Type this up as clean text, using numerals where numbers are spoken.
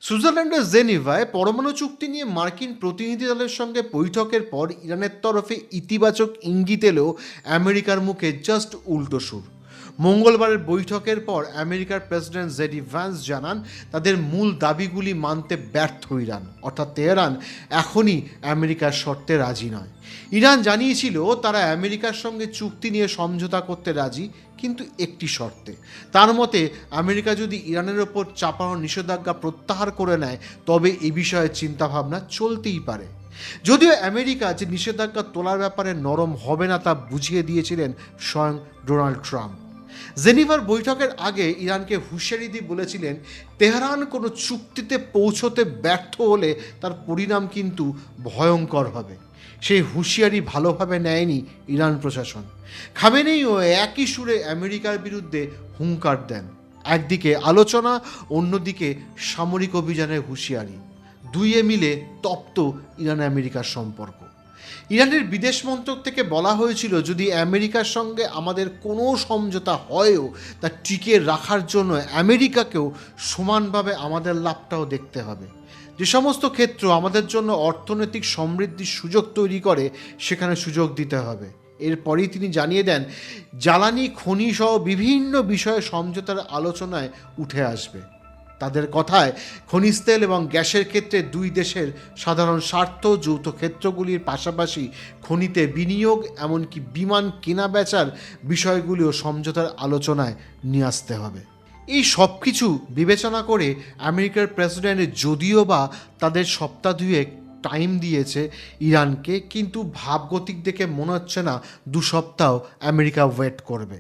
সুইজারল্যান্ডের জেনিভায় পরমাণু চুক্তি নিয়ে মার্কিন প্রতিনিধি দলের সঙ্গে বৈঠকের পর ইরানের তরফে ইতিবাচক ইঙ্গিত এলেও আমেরিকার মুখে জাস্ট উল্টো সুর। মঙ্গলবারের বৈঠকের পর আমেরিকার প্রেসিডেন্ট জেডি ভ্যান্স জানান তাদের মূল দাবিগুলি মানতে ব্যর্থ ইরান, অর্থাৎ তেহরান এখনই আমেরিকার শর্তে রাজি নয়। ইরান জানিয়েছিল তারা আমেরিকার সঙ্গে চুক্তি নিয়ে সমঝোতা করতে রাজি, কিন্তু একটি শর্তে। তার মতে আমেরিকা যদি ইরানের ওপর চাপানো নিষেধাজ্ঞা প্রত্যাহার করে নেয় তবে এ বিষয়ে চিন্তাভাবনা চলতেই পারে। যদিও আমেরিকা যে নিষেধাজ্ঞা তোলার ব্যাপারে নরম হবে না তা বুঝিয়ে দিয়েছিলেন স্বয়ং ডোনাল্ড ট্রাম্প। জেনিভার বৈঠকের আগে ইরানকে হুঁশিয়ারি দিয়ে বলেছিলেন তেহরান কোনো চুক্তিতে পৌঁছতে ব্যর্থ হলে তার পরিণাম কিন্তু ভয়ঙ্কর হবে। সেই হুঁশিয়ারি ভালোভাবে নেয়নি ইরান প্রশাসন। খামেনেইও একই সুরে আমেরিকার বিরুদ্ধে হুঙ্কার দেন। একদিকে আলোচনা, অন্যদিকে সামরিক অভিযানের হুঁশিয়ারি, দুইয়ে মিলে তপ্ত ইরান আমেরিকার সম্পর্ক। ইরানের বিদেশ মন্ত্রক থেকে বলা হয়েছিল যদি আমেরিকার সঙ্গে আমাদের কোনো সমঝোতা হয়ও তা টিকিয়ে রাখার জন্য আমেরিকাকেও সমানভাবে আমাদের লাভটাও দেখতে হবে। যে সমস্ত ক্ষেত্র আমাদের জন্য অর্থনৈতিক সমৃদ্ধির সুযোগ তৈরি করে সেখানে সুযোগ দিতে হবে। এরপরই তিনি জানিয়ে দেন জ্বালানি, খনি সহ বিভিন্ন বিষয়ে সমঝোতার আলোচনায় উঠে আসবে। তাদের কথায় খনিজ তেল এবং গ্যাসের ক্ষেত্রে দুই দেশের সাধারণ স্বার্থ, যৌথ ক্ষেত্রগুলির পাশাপাশি খনিতে বিনিয়োগ, এমনকি বিমান কেনা বেচার বিষয়গুলিও সমঝোতার আলোচনায় নিয়ে আসতে হবে। এই সব কিছু বিবেচনা করে আমেরিকার প্রেসিডেন্ট যদিও বা তাদের সপ্তাহ দুয়েক টাইম দিয়েছে ইরানকে, কিন্তু ভাবগতিক দেখে মনে হচ্ছে না 2 সপ্তাহ আমেরিকা ওয়েট করবে।